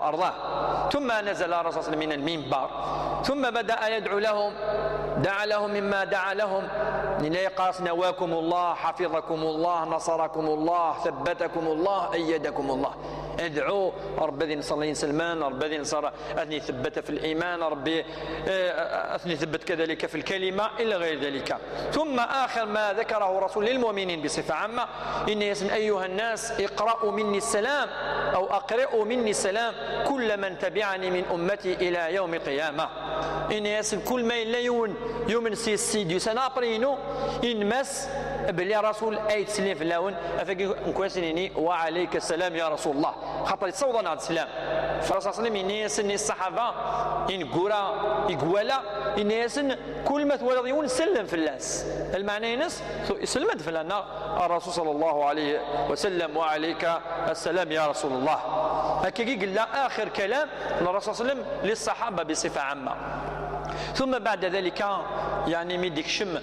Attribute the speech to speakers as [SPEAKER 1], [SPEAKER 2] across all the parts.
[SPEAKER 1] وأرضاه. ثم نزل الرسول صلى الله عليه وسلم من المنبر، ثم بدأ يدعو لهم، دعا لهم مما دعا لهم قاس نواكم الله، حفظكم الله، نصركم الله، ثبتكم الله، أيدكم الله. ادعوا ربي صلى سلمان، ربي نصر أثني ثبت في الإيمان، ربي أثني ثبت كذلك في الكلمة إلى غير ذلك. ثم آخر ما ذكره رسول للمؤمنين بصفة عامة: إن يسن أيها الناس اقرأوا مني السلام أو أقرأوا مني السلام كل من تبعني من أمتي إلى يوم القيامة. إن يسن كل ما إلا يومن سيد يسنابرينو إن مس بلي رسول أي تسليم في اللون أفكي نكواسنيني وعليك السلام يا رسول الله، خاطر يتصوضنا هذا السلام. فالرسول صلى الله عليه وسلم يسن الصحابة إن قرا يقولا إن يسن كل ما تولدون سلم في الناس، المعنى ينس سلمت في لنا الرسول صلى الله عليه وسلم وعليك السلام يا رسول الله. هكذا قال آخر كلام الرسول صلى الله عليه وسلم للصحابة بصفة عامة. ثم بعد ذلك يعني ميديك شم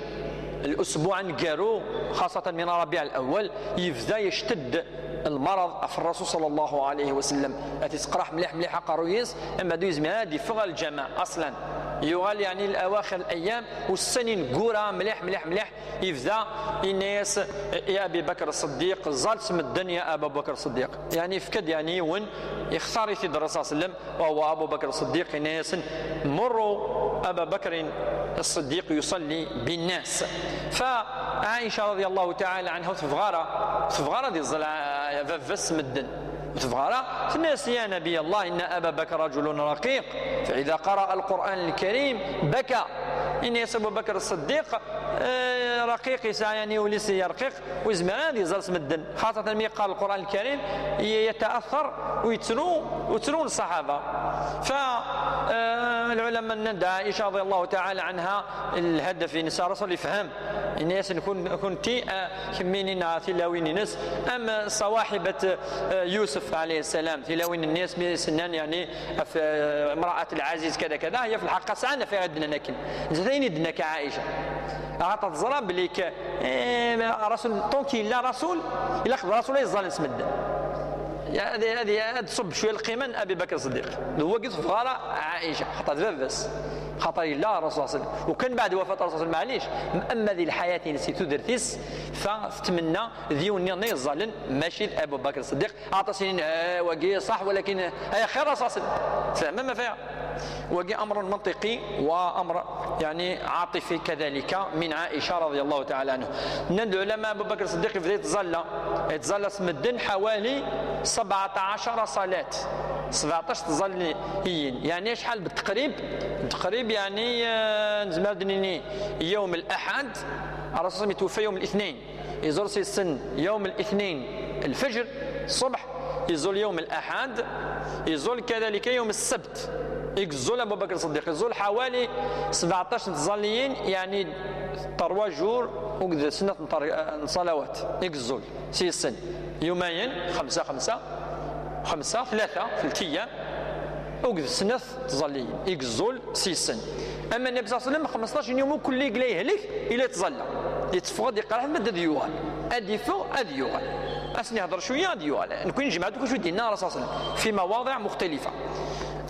[SPEAKER 1] الأسبوع نقارو خاصة من ربيع الأول يبدا يشتد المرض في الرسول صلى الله عليه وسلم. تسقرح مليح مليح قرويس اما دوز هادي فغ الجماع اصلا يغال يعني الاواخر الايام والسنين قورا مليح مليح مليح يبدا الناس يا ابي بكر الصديق زال سم الدنيا ابو بكر الصديق يعني فكد يعني وين يختار يفيد الرسول صلى الله عليه وسلم وهو ابو بكر الصديق الناس مروا ابا بكر الصديق يصلي بالناس. فعائشه رضي الله تعالى عنها تفغاره دي فس مدن وتفغاره الناس: يا نبي الله إن أبا بكر رجل رقيق فإذا قرأ القرآن الكريم بكى. إن أبو بكر الصديق رقيق يعني وليس يرقيق وزمان يزال مدن خاصة لما يقرأ القرآن الكريم يتأثر ويترون الصحابة. فالعلماء ندى عائشة رضي الله تعالى عنها الهدف نساء رسول يفهم الناس كنت كميننا تلاوين ناس أم صواحبة يوسف عليه السلام تلاوين الناس من سنان يعني في امرأة العزيز كذا كذا هي في الحقيقة سعنا في غدنا لكن زين يدنا كعائشة غتظرب بليك رسول طونكي لا رسول إلا خذ رسول يزال اسمد هذه تصب شويه القيمه ابي بكر الصديق هو قلت فغاره عائشه خطات بس خطر الله الرسول صلى الله عليه وسلم وكان بعد وفاه الرسول صلى الله عليه وسلم معليش اما ذي الحياه نسيتو درتيس فتمنى ذيوني نيزالن ماشي ابو بكر الصديق اعطى سنين وقي صح ولكن هي خير الرسول صلى الله عليه وسلم ما فيها وقي امر منطقي وامر يعني عاطفي كذلك من عائشه رضي الله تعالى عنها. ندعو لما ابو بكر الصديق يبدا يتزلى سمدن حوالي 17 صلاة 17 تظليين يعني شحال بالتقريب يعني نزمادني يوم الأحد الرسول يتوفى يوم الاثنين يزور السن يوم الاثنين الفجر الصبح يزول يوم الأحد يزول كذلك يوم السبت يزول أبو بكر الصديق يزول حوالي 17 تظليين يعني 3 جور وقد سنة صلوات يزول السن يومين 5 3 أيام وقد سنة تظليين يقزول 6 سن. أما النبي صلى الله عليه وسلم 15 يوم كل يقليه لك إلى تظلى يتفقد يقرأ مدة ديوغال أدي فوق أدي يوغال أسني هضر شوية أدي يوغال نكون جمعت كل شوية دينا رسول الله في مواضع مختلفة.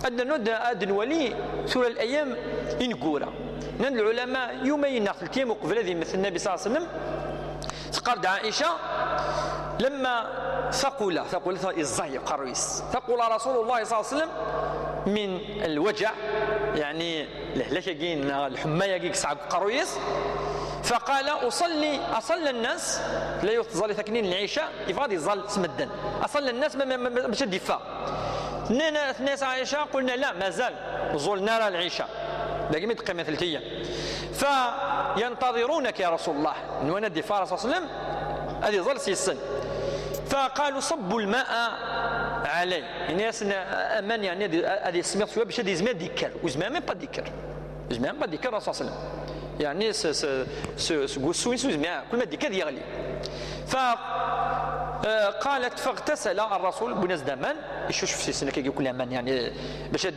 [SPEAKER 1] أدنا ند أدن ولي سورة الأيام إنقورا نن العلماء يومين 3 أيام وقبل هذه مثل النبي صلى الله عليه وسلم تقرد عائشة لما ثقل الزي قرويس ثقل رسول الله صلى الله عليه وسلم من الوجع يعني لهلكة جين الحماية جيك سعق قرويس فقال أصلي الناس لا يظل ثكنين العشاء يفضل يظل سمدا أصلي الناس مش الدفاع الناس عائشة قلنا لا ما زال ظل نرى العشاء باقي ما تقيم 3 أيام فينتظرونك يا رسول الله وانا الدفاع رسول الله صلى الله عليه وسلم هذه ظل 6 سن فقالوا صبوا الماء عليه يعني امان يعني هذه السميط شويه باش هذه زمان ديكر وزمان ما ديكر زمان ما ديكر الرسول صلى الله عليه وسلم يعني سوين زمان كل ما ديكر يغلي فقالت فاغتسل الرسول بناس دمان يشوف في سنه كي كل امان يعني باش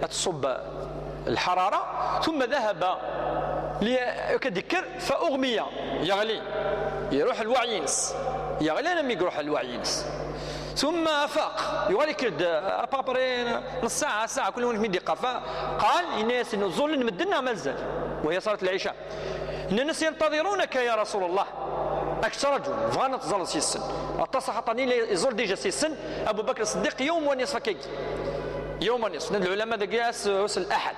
[SPEAKER 1] تصب الحراره ثم ذهب ليكدكر فاغمي يغلي يروح الوعي ينس يغلي لما يروح الوعي ينس ثم افاق يولي كرد ابابري نص ساعه ساعه كل واحد يدقى، فقال الناس انه ظل نمدنا مازال وهي صارت العشاء، ان الناس ينتظرونك يا رسول الله. اكثر رجل فغانا تزال سيسن اتصح طني يزول ديجا سيسن ابو بكر الصديق يوم ونصف كي يوم ونصف. العلماء دقياس الاحد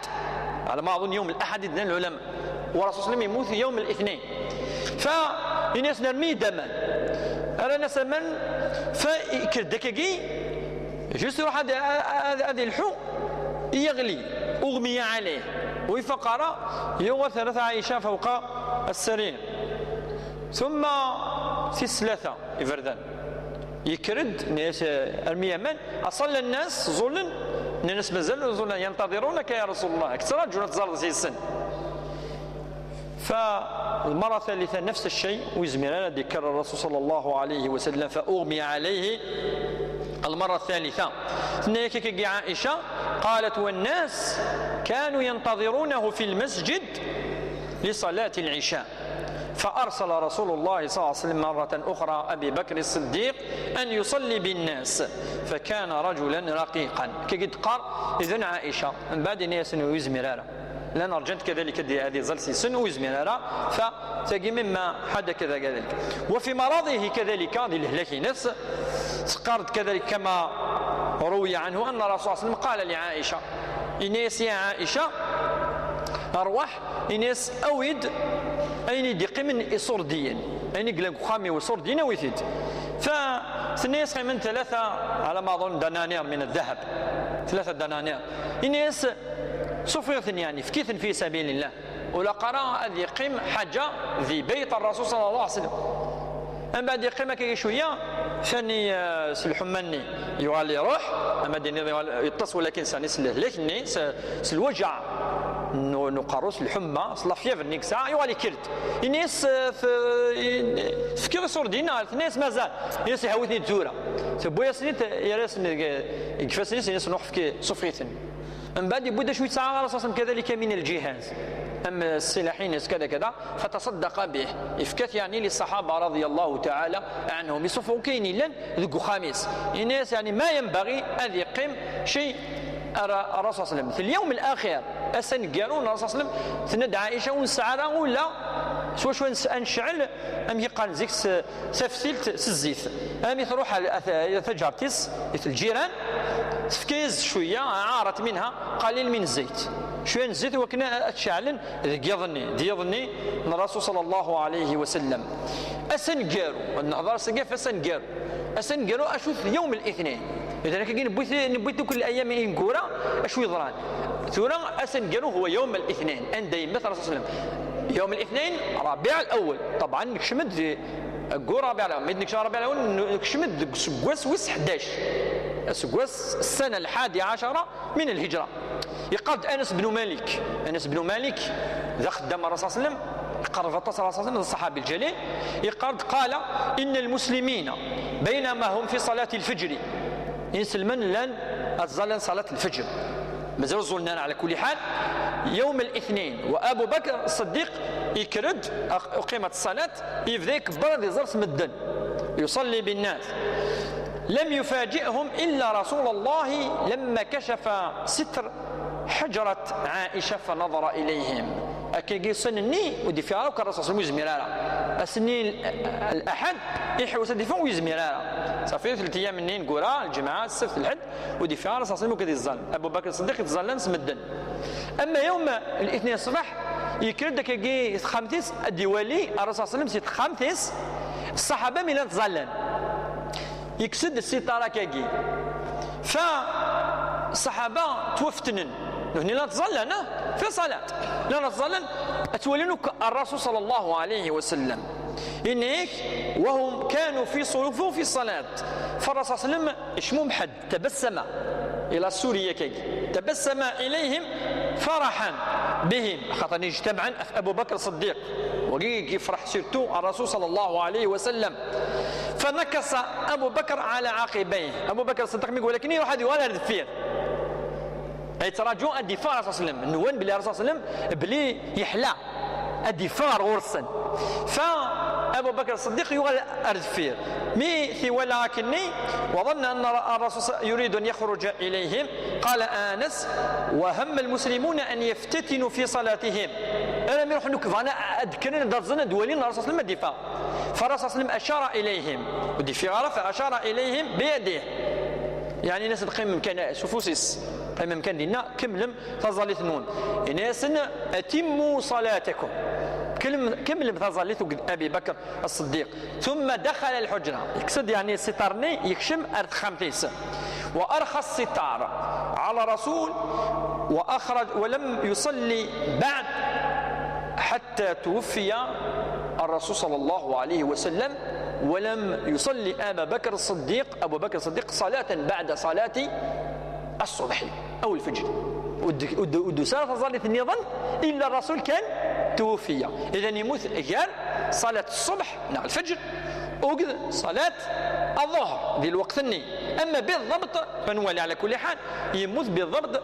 [SPEAKER 1] على ما اظن، يوم الاحد يدنا العلماء، ورسول الله يموت يوم الاثنين. فالناس نرمي دما انا ناس من فكردكي جوست يروح هذه الحو يغلي اغمي عليه ويفقر يوم ثلاثة عائشة فوق السرير، ثم في ثلاثة يفردان يكرد ناس ارمي من اصل الناس ظلن الناس مازال ظلن ينتظرونك يا رسول الله. اكثر رجل تزال زي السن. فالمرة الثالثة نفس الشيء ويزمر ذكر الرسول صلى الله عليه وسلم فأغمي عليه المرة الثالثة. هناك عائشة قالت والناس كانوا ينتظرونه في المسجد لصلاة العشاء، فأرسل رسول الله صلى الله عليه وسلم مرة أخرى أبي بكر الصديق أن يصلي بالناس، فكان رجلا رقيقا كي قال إذن عائشة من بعد ناس يزمر لأن أرجنت كذلك هذه زلسي سن ويزمر فتجي مما حد كذلك. وفي مرضه كذلك هذه الهلاكي نفس سقرت كذلك كما روي عنه أن الرسول صلى الله عليه وسلم قال لعائشة إنيس يا عائشة أرواح إنيس أويد أين دقي من إصردين أين قلق خامي وصردين ويثيد، فثنيس من ثلاثة على ما أظن دنانير من الذهب، 3 دنانير إنيس صفية يعني فكيث في سبيل الله، ولا قرأ أن يقيم حاجة ذي بيت الرسول صلى الله عليه وسلم. أما بعد يقيم كي شوية ثاني سلحمني يوالي روح أما ديني يتصل ولكن ساني سلهلكني سلوجع نقروس الحمى صلافيا في النكسا يوالي كرد الناس في كيف صور دينا الناس مازال الناس يهوثني الزوره تبويا سنيت يراس كيفاش الناس نروح في صفيتن من بعد يبدا شويه ساعه رصاصا كذلك من الجهاز أما السلاحين كذا كذا فتصدق به إفكات يعني للصحابة رضي الله تعالى عنهم يصفوا كاين لن ذو خامس الناس يعني ما ينبغي أن يقيم شيء الرسول صلى الله عليه وسلم في اليوم الآخر أسن قالون الرسول صلى الله عليه وسلم تند عائشة ونسعرا ولا شو نشعل أم يقال زيك سفسيلت الزيت أم تروح ثجرتيس الجيران تفكيز شوية عارت منها قليل من الزيت شوية الزيت وكنا أتشعلن ديظني من الرسول صلى الله عليه وسلم أسن قالوا النظر سقف أسن قالوا أشوف يوم الاثنين إذا كي نبيت كل الأيام إنكورا أشو يضران ثورا أسن قالوا هو يوم الاثنين أن دايم مثل الرسول صلى الله عليه وسلم يوم الاثنين ربيع الأول طبعا نكشمد قول ربيع الأول ميد نكشمد ربيع الأول نكشمد سقواس ويس 11 سقواس السنة 11 من الهجرة يقاد أنس بن مالك ذا خدام الرسول صلى الله عليه وسلم قرب الرسول صلى الله عليه وسلم الصحابي الجليل قال إن المسلمين بينما هم في صلاة الفجر يسلمن لن أتظلن صلاة الفجر مازال زلنا على كل حال يوم الاثنين وأبو بكر الصديق يكرد أقيمت الصلاة يفذيك برد يزرس مدن يصلي بالناس لم يفاجئهم إلا رسول الله لما كشف ستر حجرة عائشة فنظر إليهم أكيد سنني ودفاعه كالرسول صلى الله عليه وسلم السنين الأحد يحوس الدفاع ويزميرارا صافي 3 أيام منين قرا الجمعة السبت الحد ودفاع الرسول صلى الله عليه وسلم يتظل أبو بكر الصديق يتظلن سمدن أما يوم الاثنين الصباح يكرد كي خمتيس الديوالي الرسول صلى الله عليه وسلم خمتيس الصحابة من تظلن يكسد الستارة كي فالصحابة توفتنن نحن لا نتظلن في صلاة لا نتظلن أتولين الرسول صلى الله عليه وسلم إنك وهم كانوا في صلوفهم في الصلاة فالرسول صلى الله عليه وسلم اشموم حد تبسم إلى سوريا كي تبسم إليهم فرحا بهم خاطر اجتمعا أبو بكر الصديق وكي يفرح سيرتو الرسول صلى الله عليه وسلم فنكص أبو بكر على عقبيه أبو بكر الصديق يقول لكن يروح هذه ولا ردفير أي تراجعوا الدفاع الرسول صلى الله عليه وسلم نوان بلي الرسول صلى الله عليه وسلم بلي يحلى الدفاع ورسا أبو بكر الصديق يغال أردفير مي ثي ولكني وظن أن الرسول يريد أن يخرج إليهم قال آنس وهم المسلمون أن يفتتنوا في صلاتهم أنا يروح نكف أنا أذكرنا درزنا دولين الرسول صلى الله عليه وسلم فالرسول صلى الله عليه وسلم أشار إليهم ودي في غرف أشار إليهم بيده يعني ناس بقيم مكان شوفوسيس قيم مكان دينا كملم تظل ثنون ناس أتموا صلاتكم كملم تظل أبي بكر الصديق ثم دخل الحجرة يقصد يعني سترني يكشم أرخمتيس وأرخى الستار على رسول وأخرج ولم يصلي بعد حتى توفي الرسول صلى الله عليه وسلم ولم يصلي أبو بكر الصديق صلاة بعد صلاة الصبح أو الفجر ودسالة تظل النظام إلا الرسول كان توفي إذن يموت غير صلاة الصبح مع الفجر وقد صلاة الظهر ذي الوقت الني أما بالضبط فنولي على كل حال يموت بالضبط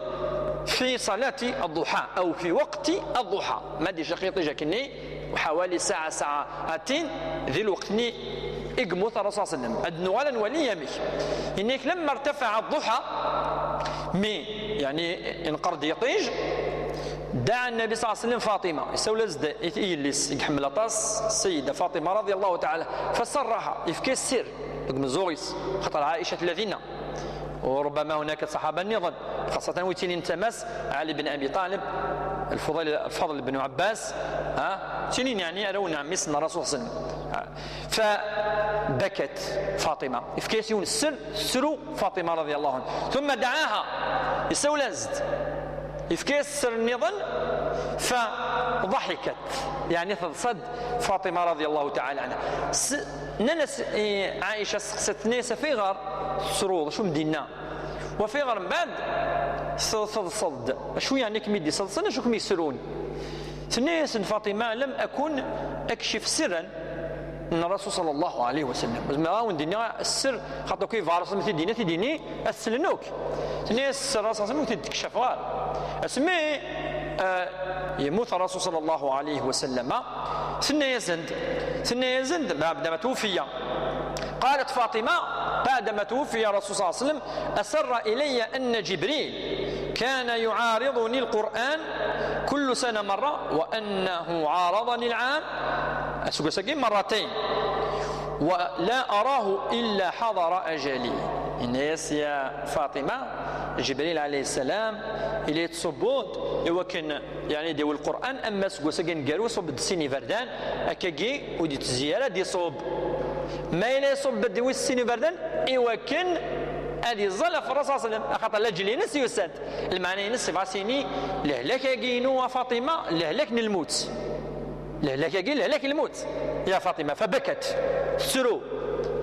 [SPEAKER 1] في صلاة الضحى أو في وقت الضحى ما دي شقيطي جاكني وحوالي ساعتين ذي الوقت ني إقموت الرسول صلى الله عليه وسلم أدنوالا ولي يميك إنك لما ارتفع الضحى يعني انقرض يطيج دعا النبي صلى الله عليه وسلم فاطمة يسول زد يليس يحمل طاس السيدة فاطمة رضي الله تعالى فسرها يفكي السر رقم زوغيس خطر عائشة 30 وربما هناك صحابة نظن خاصة ويتين تمس علي بن أبي طالب الفضل بن عباس تنين يعني أرون عم يسن الرسول صلى الله عليه وسلم فبكت فاطمة يفكيسيون السر سروا فاطمة رضي الله عنها ثم دعاها يسولزد يفكيس السر النظن فضحكت يعني تصد فاطمة رضي الله تعالى عنها ننس عائشة سقستني سفيغر سرور شو مدينا وفيغر من بعد صد شو يعني كميدي صد شو كمي يسرون تنيس فاطمة لم أكن أكشف سرا من الرسول صلى الله عليه وسلم بس ما راون دينا السر خاطر كيف عرس مثل ديني السلنوك تنيس الرسول صلى الله عليه وسلم تكشف غار اسمي يموت الرسول صلى الله عليه وسلم سنة يزند بعدما توفي قالت فاطمة بعدما توفي الرسول صلى الله عليه وسلم أسر إلي أن جبريل كان يعارضني القرآن كل سنة مرة وأنه عارضني العام مرتين ولا أراه إلا حضر أجلي الناس يا فاطمة جبريل عليه السلام إلي تصبوت وكان يعني ديو القرآن أما سقوسقين قالوا صب السيني فردان أكاكي ودي تزيارة دي صوب ما إلا يصب ديو السيني فردان وكان هذه الظلف الرسول صلى الله عليه وسلم أخطأ لجلي نسي يسد المعنى نسي فاسيني لهلك يجينو فاطمة لهلك نلموت لهلك يجي لهلك الموت يا فاطمة فبكت سرو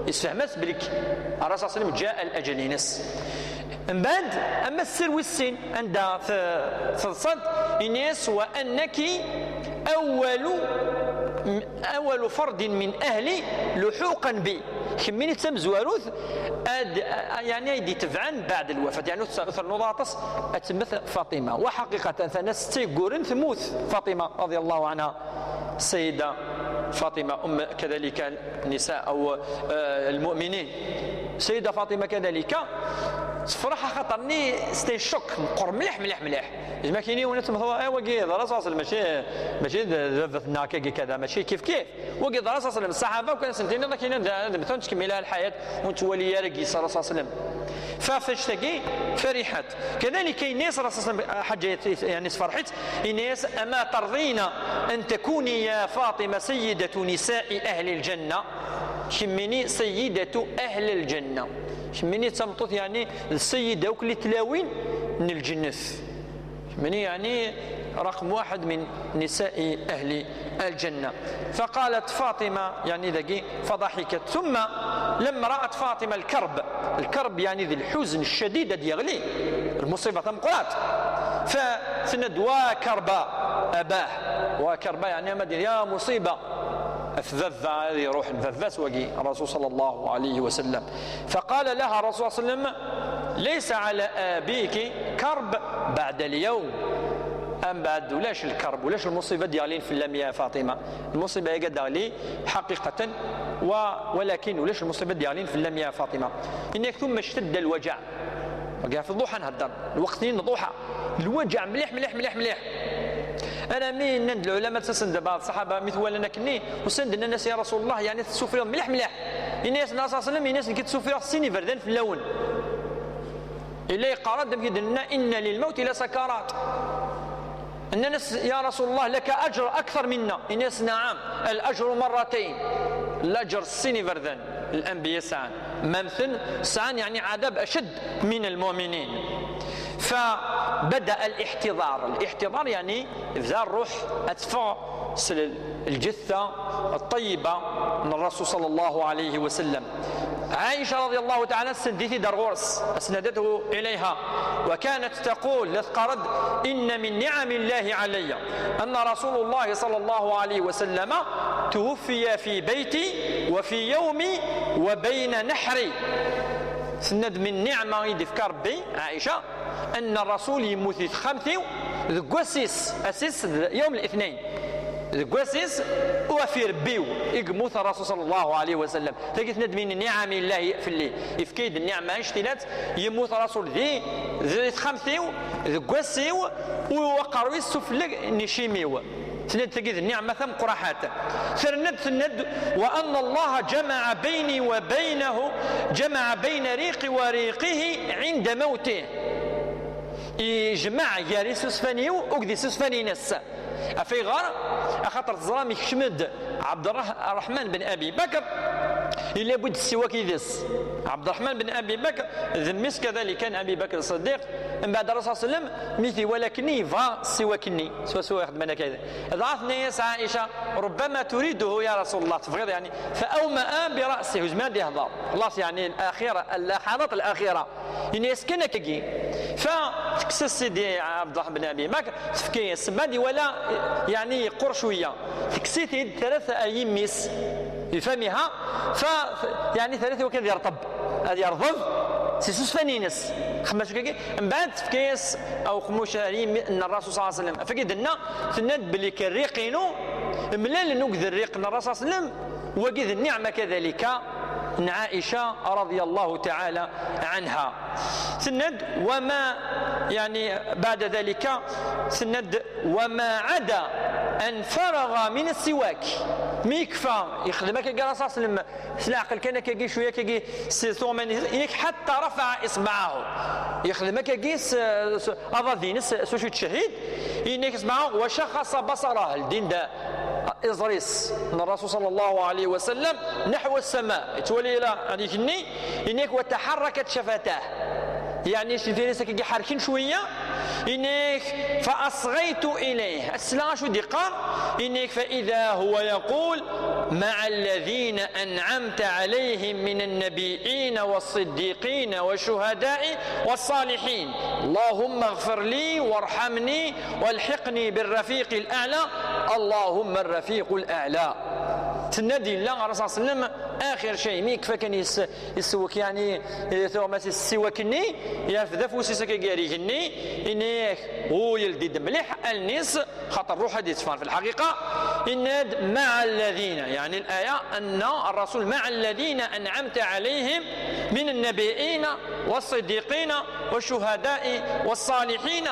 [SPEAKER 1] يسفهمت بلك الرسول صلى الله عليه وسلم جاء الأجل ينس من بعد أما السر والسين عندها في الصد الناس وأنك أول فرد من أهلي لحوقا بي كمين تم زواروث يعني يدي تفعن بعد الوفاة يعني أثر نضاطس أتمثل فاطمة وحقيقة فناس تيقورن تموت فاطمة رضي الله عنها السيدة فاطمة أم كذلك النساء أو المؤمنين السيدة فاطمة كذلك صراحة خطرني ستي شوك قرب مليح ما كاينين وناس مثلا وقي درس ماشي ذبثنا كذا ماشي كيف وقي درس الصحابة وكان سنتين الله كاين مثلا تكمل الحياة وتولي يرقي صلى الله عليه وسلم فاشتكي فرحت كذلك كاين ناس راسل حاجه يعني فرحت الناس اما ترضين ان تكوني يا فاطمه سيده نساء اهل الجنه شميني سيده اهل الجنه شميني تمطط يعني السيده وكل تلاوين من الجنه شميني يعني رقم واحد من نساء اهل الجنه فقالت فاطمه يعني ذكي فضحكت ثم لما رأت فاطمة الكرب يعني ذي الحزن الشديد يغلي المصيبة مقرات فسند وكربا أباه وكربا يعني مدير يا مصيبة أفذذ هذه روح فذذ وقي الرسول صلى الله عليه وسلم فقال لها الرسول صلى الله عليه وسلم ليس على أبيك كرب بعد اليوم أم بعد ولاش الكرب ولاش المصيبة ديالين في اللام يا فاطمة. المصيبة هي ديالي حقيقة ولكن ولاش المصيبة ديالين في اللام يا فاطمة. إنك ثم اشتد الوجع كاع في الضحى نهضر الوقتين الضحى الوجع مليح مليح مليح مليح. انا من ند العلماء تسند بعض الصحابه مثل انا كني وسند الناس يا رسول الله يعني تسوفر مليح مليح الناس صلى الله عليه وسلم الناس كتسوفر سيني فردان في اللون الا قرات دم كيدنا ان للموت لسكرات. الناس يا رسول الله لك اجر اكثر منا. الناس نعم الاجر مرتين الاجر السيني فردان الانبياء سعان ممثل سعان يعني عذاب اشد من المؤمنين. فبدأ الاحتضار يعني إفزار الروح أدفع الجثة الطيبة من الرسول صلى الله عليه وسلم. عائشة رضي الله تعالى سنديتي درغورس أسندته إليها وكانت تقول لثقرد إن من نعم الله علي أن رسول الله صلى الله عليه وسلم توفي في بيتي وفي يومي وبين نحري. سند من نعمة يدفك ربي عائشة أن الرسول يموت خمسي ذكواسيس أسيس يوم الاثنين ذكواسيس وفي ربيو يموت الرسول صلى الله عليه وسلم. تجد سند من نعم الله في اللي يفكيد النعمة اشتلات يموت الرسول ذي خمسي ذكواسيو ووقروا السفل نشيميو. سند تجد النعمة ثم قرحات سند وأن الله جمع بيني وبينه جمع بين ريقي وريقه عند موته. يجمع ياري سوسفانيو وكذي سوسفاني ناس في غار أخاطر الظلام يشمد عبد الرحمن بن أبي بكر إلا بد السواك يدس عبد الرحمن بن أبي بكر ذمس كذلك كان أبي بكر الصديق من بعد الرسول صلى الله عليه وسلم مثي ولكني فا سواكني سوا يخدمنا كذا ضعفني يا عائشة ربما تريده يا رسول الله تفغيض يعني فأومأ برأسه وزمان يهضر خلاص يعني الأخيرة اللحظات الأخيرة يعني يسكنك كي فكس سيدي عبد الرحمن بن أبي بكر تفكي السمادي ولا يعني يقر شوية تكسيتي 3 أيام ميس يفهمها يعني 3 وكذا يرطب هذا يرضب سيسوس فانينس خمس كي من بعد تفكيس او خموش ان الرسول صلى الله عليه وسلم فكيدنا تند بلي كالريقينو ملال نوكذ الريق ان الرسول صلى الله عليه وسلم وكذ النعمه كذلك ان عائشه رضي الله تعالى عنها سند وما يعني بعد ذلك سند وما عدا أن فرغ من السواك ميكفى يخدمك قال صلى الله عليه وسلم سلاعقل كان كيجي شويه كيجي سيثومن حتى رفع اصبعه يخدمك كيس اظاذين سوشي تشهيد انك اسمعه وشخص بصره الدين دا إزريس أن الرسول صلى الله عليه وسلم نحو السماء تولي إلى هذيك الني إنك وتحركت شفتاه يعني شفتينيسك كي حركين شويه إنك فأصغيت إليه السلاش دقار إنك فإذا هو يقول مع الذين أنعمت عليهم من النبيين والصديقين والشهداء والصالحين اللهم اغفر لي وارحمني والحقني بالرفيق الأعلى اللهم الرفيق الأعلى تنادي الله الرسول صلى الله عليه وسلم اخر شيء ميك فكان يسوك يعني ثم السواكني يرفد فوسيسك كاريهني انك هو يلدي مليح الناس خاطر روح حديث في الحقيقه ان مع الذين يعني الايه ان الرسول مع الذين انعمت عليهم من النبيين والصديقين والشهداء والصالحين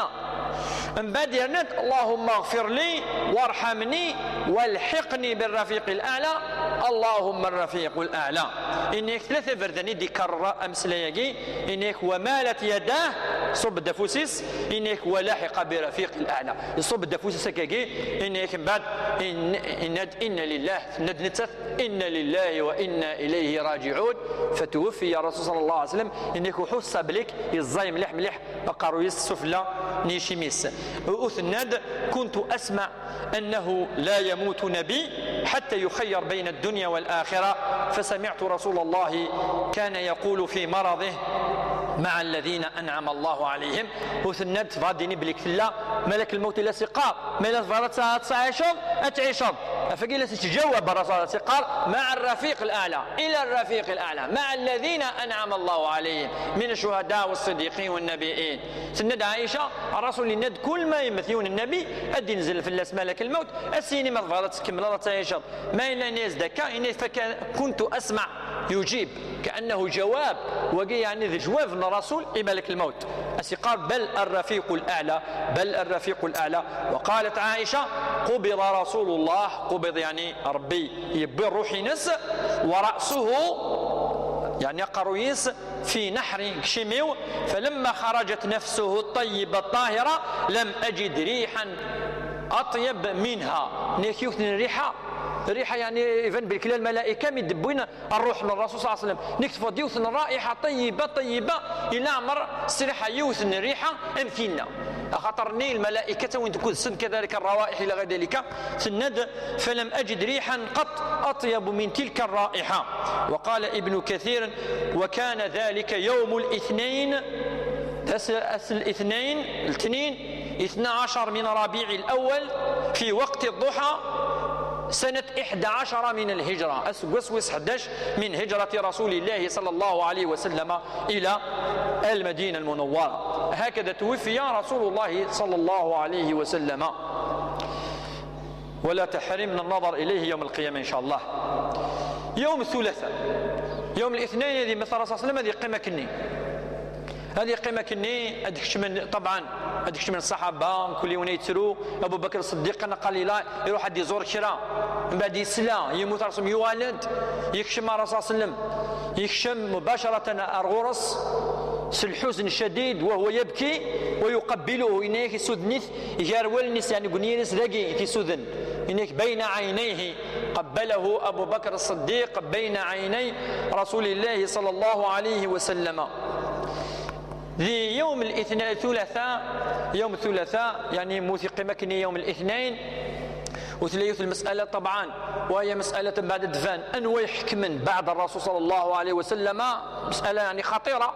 [SPEAKER 1] من بعد اللهم اغفر لي وارحمني والحقني بالرفيق الاعلى اللهم الرفيق الاعلى انك 3 فرداني ديكرر امسلاياكي انك ومالت يداه صب دفوسيس انك ولاحق برفيق الاعلى يصب دفوسيس كاكي انك من بعد ان لله ندنتث ان لله وانا اليه راجعون فتوفي يا رسول صلى الله عليه وسلم انك حس بلك يزاي مليح مليح بقرويس السفلى نيشيميس أثند كنت أسمع أنه لا يموت نبي حتى يخير بين الدنيا والآخرة فسمعت رسول الله كان يقول في مرضه مع الذين أنعم الله عليهم وثند فاديني بلك لا ملك الموت لا سقاء ملك فرات تعيشض أتعيشض فقيل تتجاوب الرسول قال مع الرفيق الأعلى، إلى الرفيق الأعلى مع الذين أنعم الله عليهم من الشهداء والصديقين والنبيين. سند عائشة الرسول ند كل ما يمثلون النبي أدي نزل في الناس ملك الموت السيني ما ظهرت تكمل تعيشر ما إلا ناس دكا فكنت أسمع يجيب كأنه جواب وقي يعني ذي جواب من الرسول ملك الموت قال بل الرفيق الأعلى، بل الرفيق الأعلى. وقالت عائشة قبض رسول الله، قبض يعني ربي يبر روحي نس ورأسه يعني قرويس في نحر كشميو، فلما خرجت نفسه الطيبة الطاهرة لم أجد ريحا أطيب منها. نيكيوثن الريحة يعني يفن بالكلا الملائكة يدبون الروح من الرسول صلى الله عليه وسلم نكتفوا ديوثن الرائحة طيبة إلى أمر سريحة يوثن الريحة أمثلنا خاطرني الملائكة وين تكون سن كذلك الروائح إلى غير ذلك سند فلم أجد ريحا قط أطيب من تلك الرائحة. وقال ابن كثير وكان ذلك يوم الاثنين الاثنين 12 من ربيع الأول في وقت الضحى سنة 11 من الهجرة، أسوس 11 من هجرة رسول الله صلى الله عليه وسلم إلى المدينة المنورة. هكذا توفي رسول الله صلى الله عليه وسلم، ولا تحرمنا النظر إليه يوم القيامة إن شاء الله. يوم الثلاثاء، يوم الاثنين هذه مثل الرسول صلى الله عليه وسلم هذه قيمة كني، هذه قيمة كني أدكش من طبعا أدكش من الصحابة كل يوم يتسرو أبو بكر الصديق أنا قال لي لا يروح حد يزور كرا من بعد يسلا يموت رسول يوالد يكشم مع الرسول صلى الله عليه وسلم يكشم مباشرة الغرس الحزن الشديد وهو يبكي ويقبله إنيك يسودنث يجارول الناس يعني قنيرس ذاقي في سودن إنيك بين عينيه قبله أبو بكر الصديق بين عيني رسول الله صلى الله عليه وسلم. ذي يوم الاثنين الثلاثاء، يوم الثلاثاء يعني موثق مكني يوم الاثنين وثلاث المسألة طبعا وهي مسألة بعد الدفان أنو يحكمن بعد الرسول صلى الله عليه وسلم مسألة يعني خطيرة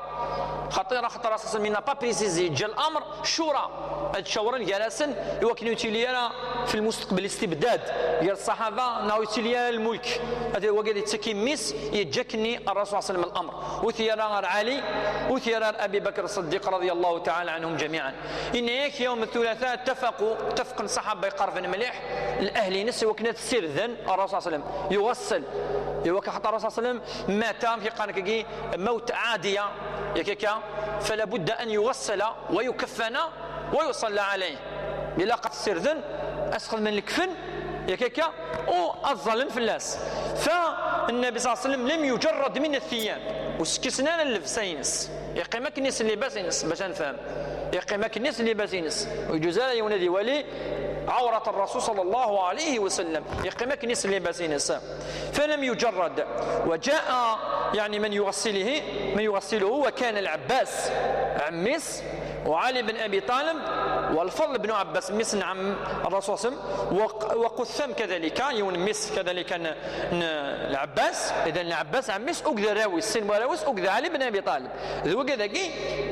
[SPEAKER 1] خطر أساسا من با بريسيزي جا الأمر شورى الشورى جالسا يوكن يتليا في المستقبل استبداد ديال الصحابة ناو يتليا الملك هذا هو قال يتسكي ميس يجكني الرسول صلى الله عليه وسلم الأمر وثيران علي وثيران أبي بكر الصديق رضي الله تعالى عنهم جميعا. إن ياك يوم الثلاثاء اتفق الصحابة يقرفن مليح الأهل نس وكنا تسير ذن الرسول صلى الله عليه وسلم يغسل يوكا حتى الرسول صلى الله عليه وسلم مات في قانك موت عادية يكيكا فلا بد أن يغسل ويكفن ويصلى عليه بلا قد تسير ذن أسخل من الكفن يكيكا والظلم في الناس. فالنبي صلى الله عليه وسلم لم يجرد من الثياب وسكسنا اللبسينس يقيمك الناس اللي باسينس باش نفهم يقيمك الناس اللي باسينس ويجوزا يونادي ولي عورة الرسول صلى الله عليه وسلم يقيمك الناس اللي باسينس فلم يجرد. وجاء يعني من يغسله وكان العباس عميس وعلي بن أبي طالب والفضل بن عباس مس عم الرسول صلى الله عليه وسلم وقثام كذلك يون مس كذلك العباس. إذا العباس عميس أكذا راوي السن وراوس أكذا علي بن أبي طالب ذو كذا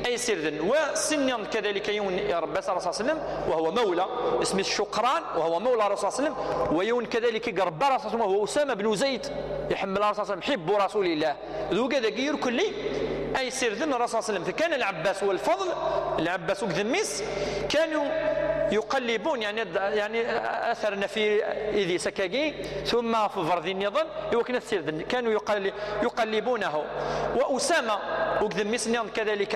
[SPEAKER 1] أي سرذن وسنيا كذلك يون عباس الرسول صلى الله عليه وسلم وهو مولى اسمه الشقران وهو مولى الرسول صلى الله عليه وسلم ويون كذلك قرب الرسول صلى الله عليه وسلم وهو أسامة بن زيد يحمل الرسول صلى الله عليه وسلم حب رسول الله ذو كذا يركن لي أي سرذن الرسول صلى الله عليه وسلم. فكان العباس والفضل العباس وكذميس كانوا يقلبون يعني اثرنا في اذي سكاكي ثم في فرض النظام يوكنا السرذن كانوا يقلبونه. واسامه وكذميس كذلك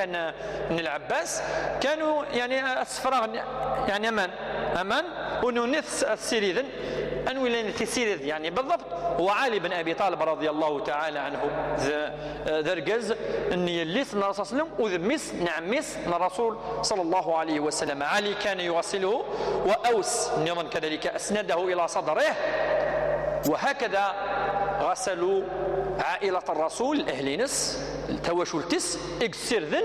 [SPEAKER 1] من العباس كانوا يعني السفراغ يعني امان وننث السرذن أنوي تسير يعني بالضبط. وعلي بن أبي طالب رضي الله تعالى عنه ذرقز أن يليس من الرسول صلى الله عليه وسلم وذميس نعميس من الرسول صلى الله عليه وسلم. علي كان يغسله وأوس نظام كذلك أسنده إلى صدره. وهكذا غسلوا عائلة الرسول الأهلينس التواشلتس اكسرذن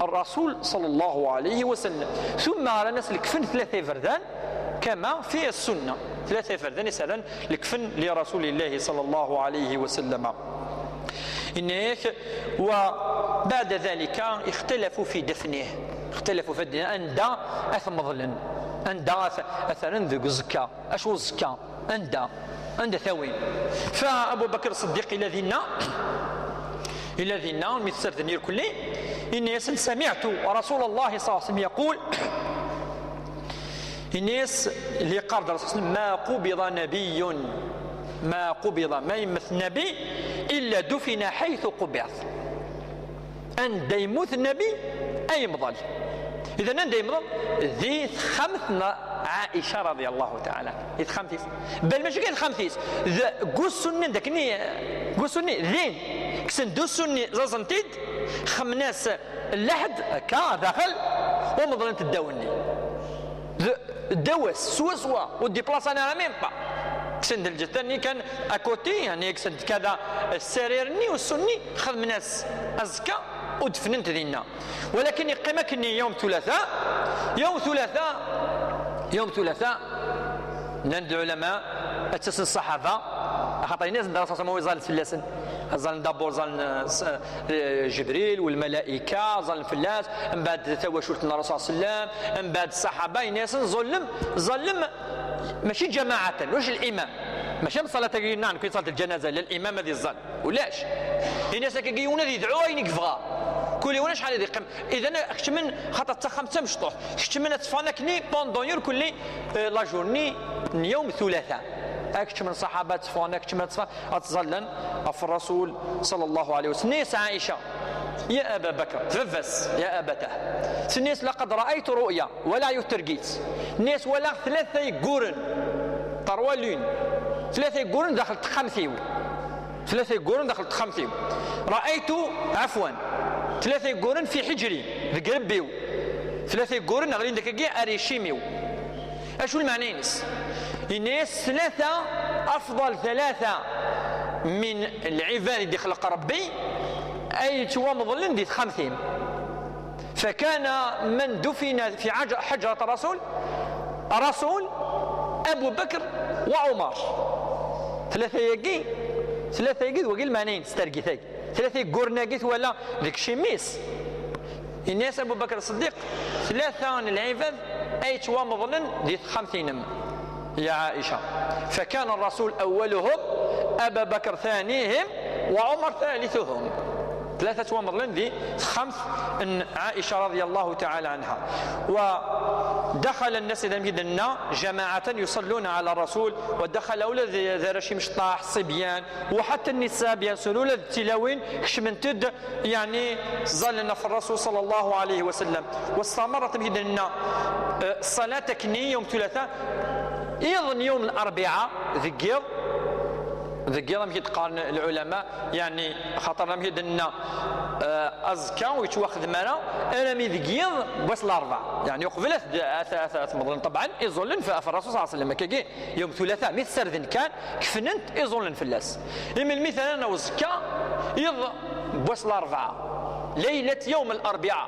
[SPEAKER 1] الرسول صلى الله عليه وسلم. ثم على ناس الكفن 3 فردان كما في السنة 3 فردان يسألن الكفن لرسول الله صلى الله عليه وسلم. وبعد ذلك اختلفوا في دفنه أندى أثمضلن أندى أثرن ذو زكا أشو زكا أندى عند ثوين. فأبو بكر الصديق إلى ذينا مثل ذنير كلي إني سمعت رسول الله صلى الله عليه وسلم يقول الناس اللي قال الرسول صلى الله عليه وسلم ما قبض ما يمث النبي إلا دفن حيث قبض. أن يموت النبي أي مضل. إذا أن يمضل ذي خمثنا عائشة رضي الله تعالى ذي خمثيس بل ماشي كاين خمثيس قصني داكني قصني ذين كسن دوسني زازنتيد خمناس اللحد كا داخل ومضلنت الداوني الدواس سوا والديبلاس انا ميم با كسن الجثني كان اكوتي يعني كسن كذا السريرني والسني خذ ناس ازكى ودفننت ذينا. ولكن يقيم كني يوم ثلاثاء نند العلماء أساس الصحابة خاطر الناس دراسة ما يزال فلاسن زال دابور زال جبريل والملائكة زال فلاس من بعد تواشرت الرسول صلى الله عليه وسلم من بعد الصحابة الناس ظلم ماشي جماعة واش الإمام ماشي بصلاة كي صلاة الجنازة للإمام هذه الظل ولاش الناس كيجيونا يدعوا ينقفها كل يوم شحال يقيم. اذا اكتمن خاطر تخمسه مشطوح اكتمن تفانكني بوندون يور كل لا جورني يوم الثلاثاء اكتمن صحابات تفانك اكتمن اتظلن في الرسول صلى الله عليه وسلم. نيس عائشه يا ابا بكر تفس يا ابته سنيس لقد رايت رؤيا ولا يترقيت نيس ولا ثلاثه يقورن طروالين ثلاثه يقورن دخلت خمسيو رايت عفوا ثلاثة يقولون في حجري ذقربيو ثلاثة يقولون غالين دكاكي أريشيميو. أشو المعنى الناس ثلاثة أفضل ثلاثة من العباد اللي خلق ربي أي توا مظلين دي خمسين. فكان من دفن في حجرة الرسول أبو بكر وعمر ثلاثة يقي وقيل معنين سترقي ثلاثة قرناقيت ولا ذيك شميس الناس أبو بكر الصديق ثلاثة العباد أي توا مظلن ذي 50 يا عائشة. فكان الرسول أولهم أبا بكر ثانيهم وعمر ثالثهم ثلاثة ومظلن ذي 5 عائشة رضي الله تعالى عنها. ودخل الناس إذا ميدنا جماعة يصلون على الرسول ودخل أولاد ذرشي مشطاح صبيان وحتى النساء بيسولون التلاوين كشمنتد يعني ظلنا في الرسول صلى الله عليه وسلم. واستمرت ميدنا الصلاة كني يوم ثلاثاء أيضا يوم الأربعاء ذكر لم يتقارن العلماء يعني خاطر لم يدنا أزكى ويتواخذ مرة أنا مذكير بس الأربعة يعني قبل أثاث مظلن طبعا يظلن في الرسول صلى الله عليه وسلم كي يوم ثلاثاء مثل سرذن كان كفننت يظلن في اللاس إما المثال أنا وزكى يض بس الأربعة ليلة يوم الأربعاء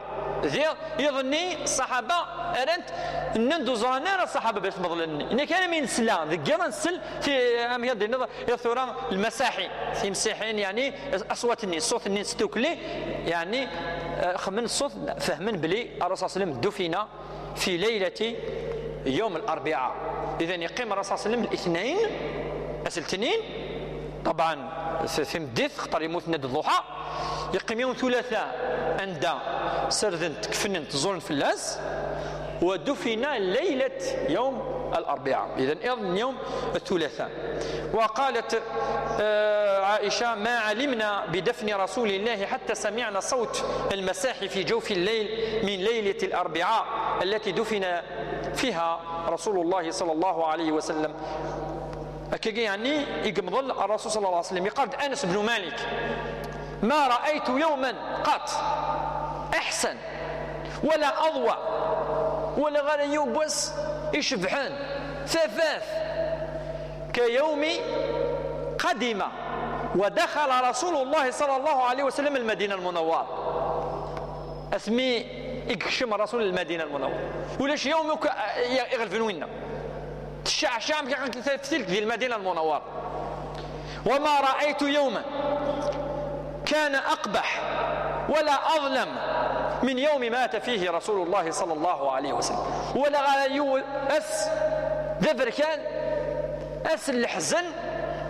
[SPEAKER 1] يظني الصحابة أرنت نندو زرنا الصحابة بس مظلني إن كان من سلا ذكر نسل في أمياد النظر يثوران المساحي في مسيحيين يعني أصوات الناس صوت الناس توكلي يعني خمن الصوت فهمن بلي الرسول صلى الله عليه وسلم دفن في ليلة يوم الأربعاء. إذا يقيم الرسول صلى الله عليه وسلم الاثنين طبعا في مديث خطر يموت ند الضحى يقيم يوم ثلاثاء عند سردنت كفننت زورن فلاس ودفن ليلة يوم الأربعاء إذن يوم الثلاثاء. وقالت عائشة ما علمنا بدفن رسول الله حتى سمعنا صوت المساحي في جوف الليل من ليلة الأربعاء التي دفن فيها رسول الله صلى الله عليه وسلم. أكيد يعني يقمضل الرسول صلى الله عليه وسلم. يقال أنس بن مالك ما رأيت يوما قط أحسن ولا أضوى ولا غير يوبس يشبحان ثفاف كيوم قدم ودخل رسول الله صلى الله عليه وسلم المدينة المنورة. أسمي يكشم رسول المدينة المنورة ولاش يوم يغلفن وينا الشعشام في تلك المدينة المنورة. وما رأيت يوما كان أقبح ولا أظلم من يوم مات فيه رسول الله صلى الله عليه وسلم. ولا غايو أس ذبر كان أس الحزن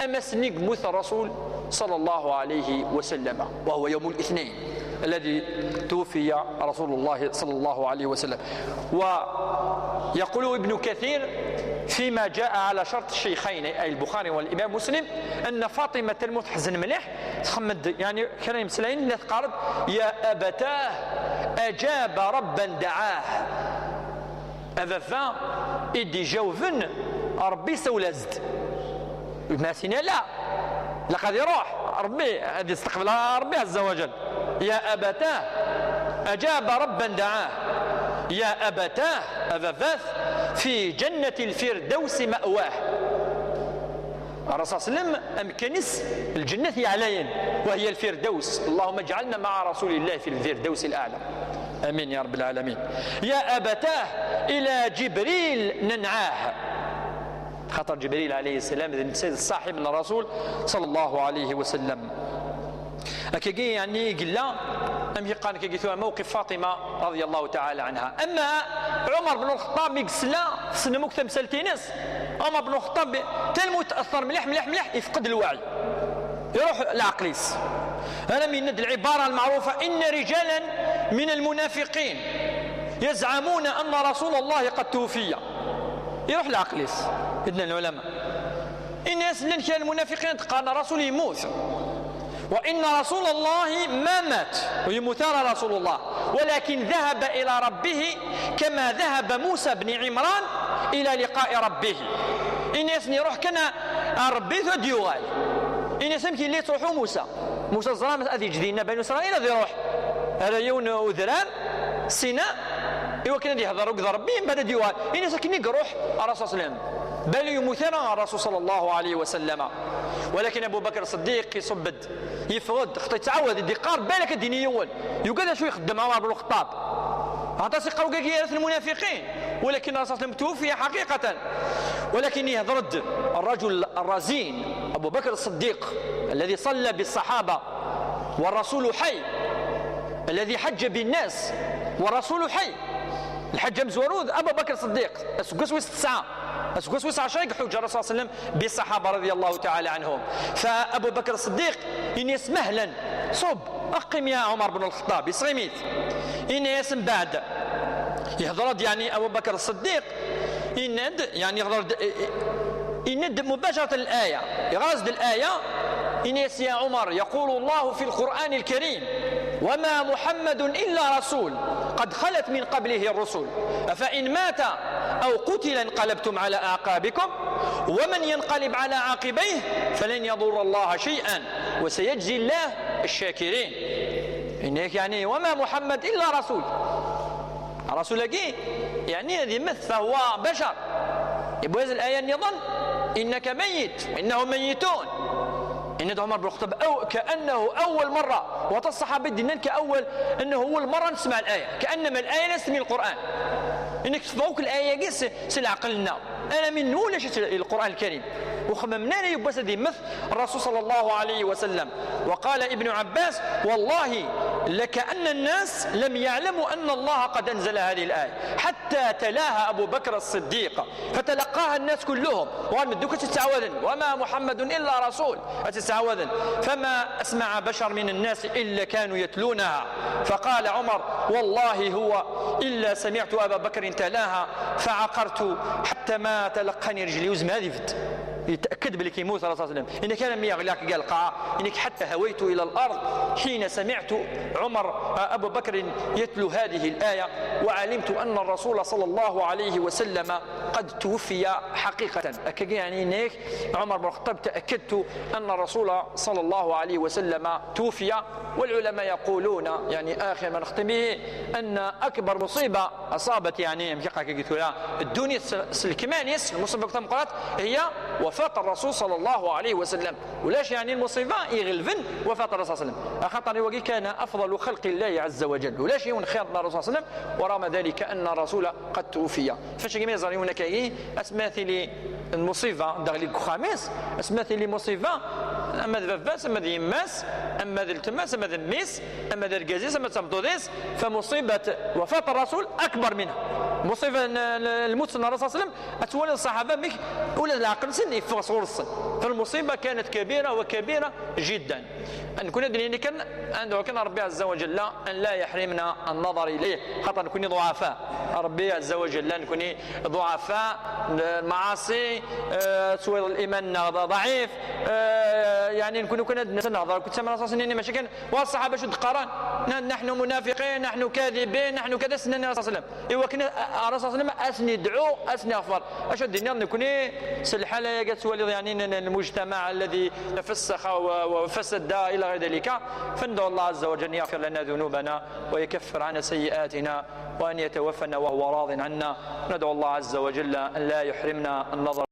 [SPEAKER 1] أما سنيق موت الرسول صلى الله عليه وسلم، وهو يوم الاثنين الذي توفي رسول الله صلى الله عليه وسلم. ويقول ابن كثير فيما جاء على شرط الشيخين أي البخاري والإمام مسلم أن فاطمة تلموت حزن مليح تخمد، يعني كان يمسلين قالت يا أبتاه أجاب ربا دعاه أفافا إدي جوفن ربي سولازد ما سينا لا لقد يروح ربي هذه استقبلها ربي عز وجل. يا أبتاه أجاب ربا دعاه يا أبتاه أفافاث في جنة الفردوس مأواه. الرسول صلى الله عليه وسلم أمكنس الجنة هي علين وهي الفردوس، اللهم اجعلنا مع رسول الله في الفردوس الأعلى، آمين يا رب العالمين. يا أبتاه إلى جبريل ننعاه، خاطر جبريل عليه السلام الصاحب من الرسول صلى الله عليه وسلم. أكيد يعني قلنا أم يقال كيقولوا موقف فاطمة رضي الله تعالى عنها. أما عمر بن الخطاب يقسلا سنموك تمثلتينس، عمر بن الخطاب تلمو تأثر مليح مليح مليح يفقد الوعي يروح العقليس. أنا من العبارة المعروفة إن رجالا من المنافقين يزعمون أن رسول الله قد توفي، يروح العقليس. إذن العلماء الناس اللي كان المنافقين قال رسول يموت، وإن رسول الله ما مات ويموت رسول الله، ولكن ذهب إلى ربه كما ذهب موسى بن عمران إلى لقاء ربه. الناس يروح كان ربي ثديوغال، الناس يمكن اللي تروحوا موسى الظلام هذه جدينا بني إسرائيل هذا يروح هذا يون وذران سيناء إيوا كان يهضر وكذا ربي من بعد ديوغال. الناس كان يروح الرسول صلى الله عليه وسلم بل يموتنا الرسول صلى الله عليه وسلم. ولكن أبو بكر الصديق يصبد يفرد خطي تعود الدقار بالك الديني يول يقول شو يخدم عمر بن الخطاب هذا سيقروا كيف المنافقين، ولكن الرسول صلى الله عليه وسلم توفي حقيقة. ولكن يهضرد الرجل الرزين أبو بكر الصديق الذي صلى بالصحابة والرسول حي، الذي حج بالناس والرسول حي، الحج مزورود أبو بكر الصديق أسقسوس الساعة أسقسوس 10 حج الرسول صلى الله عليه وسلم بالصحابة رضي الله تعالى عنهم. فأبو بكر الصديق إن يسمهلا صب أقم يا عمر بن الخطاب يصغميت إن يسم بعد يهضرد يعني أبو بكر الصديق يند يعني يند مباشرة الآية يغازد الآية إن يا عمر يقول الله في القرآن الكريم وما محمد إلا رسول قد خلت من قبله الرسل أفإن مات أو قتل انقلبتم على أعقابكم ومن ينقلب على عاقبيه فلن يضر الله شيئا وسيجزي الله الشاكرين. إنك يعني وما محمد إلا رسول، رسول يعني هذه مثل فهو بشر. يبقى هذه الآية يظن إنك ميت وإنهم ميتون. إن عمر بن الخطاب كأنه أول مرة وتصحابي الدينان كأول أنه أول مرة نسمع الآية كأنما الآية ليست من القرآن. إنك تفوق الآية قيس سلعقلنا أنا من ولا شيء القرآن الكريم وخممنا لي يبس ذي مثل الرسول صلى الله عليه وسلم. وقال ابن عباس والله لكأن الناس لم يعلموا أن الله قد أنزل هذه الآية حتى تلاها أبو بكر الصديق فتلقاها الناس كلهم ومدوك تتعوذن وما محمد إلا رسول تتعوذن فما أسمع بشر من الناس إلا كانوا يتلونها. فقال عمر والله هو إلا سمعت أبا بكر تلاها فعقرت حتى ما تلقاني رجلي وزم هذه فت يتأكد بلك يموت صلى الله عليه وسلم. إن كان ميغلاك قال قاع إنك حتى هويت إلى الأرض حين سمعت عمر أبو بكر يتلو هذه الآية وعلمت أن الرسول صلى الله عليه وسلم قد توفي حقيقة. أكيد يعني إنك عمر بن الخطاب تأكدت أن الرسول صلى الله عليه وسلم توفي. والعلماء يقولون يعني آخر ما نختم به أن أكبر مصيبة أصابت يعني الدنيا الكمان المصيبة قالت هي وفاة الرسول صلى الله عليه وسلم. ولاش يعني المصيبة يغلفن وفاة الرسول صلى الله عليه وسلم خاطر وقي كان أفضل خلق الله عز وجل ولاش يون خير الرسول صلى الله عليه وسلم ورغم ذلك أن الرسول قد توفي. فاش كما يزريون كاي اسماثي المصيبة دغلي الخامس اسماثي مصيبة اما ذا فاس اما ذا يماس اما ذا التماس اما ذا الميس اما ذا الكازيس اما تمضوديس، فمصيبه وفاه الرسول اكبر منها. مصيبه الموت الرسول صلى الله عليه وسلم اتولى الصحابه مك ولا العقل سن يفوق صغور السن، فالمصيبه كانت كبيره وكبيره جدا. ان كنا دليل كان ربي عز وجل ان لا يحرمنا النظر اليه، خاطر نكون ضعفاء. ربي عز وجل نكون ضعفاء، المعاصي سوير الايمان ضعيف، يعني نكون كنا نهضر كنت سامع الرسول صلى ماشي كان والصحابه شد قران نحن منافقين نحن كاذبين نحن كذا سنن الرسول صلى الله عليه وسلم. ايوا كنا الرسول صلى الله عليه وسلم اسني دعو اسني اغفر اش الدنيا نكون الحاله قالت ولي يعني المجتمع الذي تفسخ وفسد الى غير ذلك. فندعو الله عز وجل يغفر لنا ذنوبنا ويكفر عنا سيئاتنا وان يتوفنا وهو راض عنا. ندعو الله عز وجل ان لا يحرمنا النظر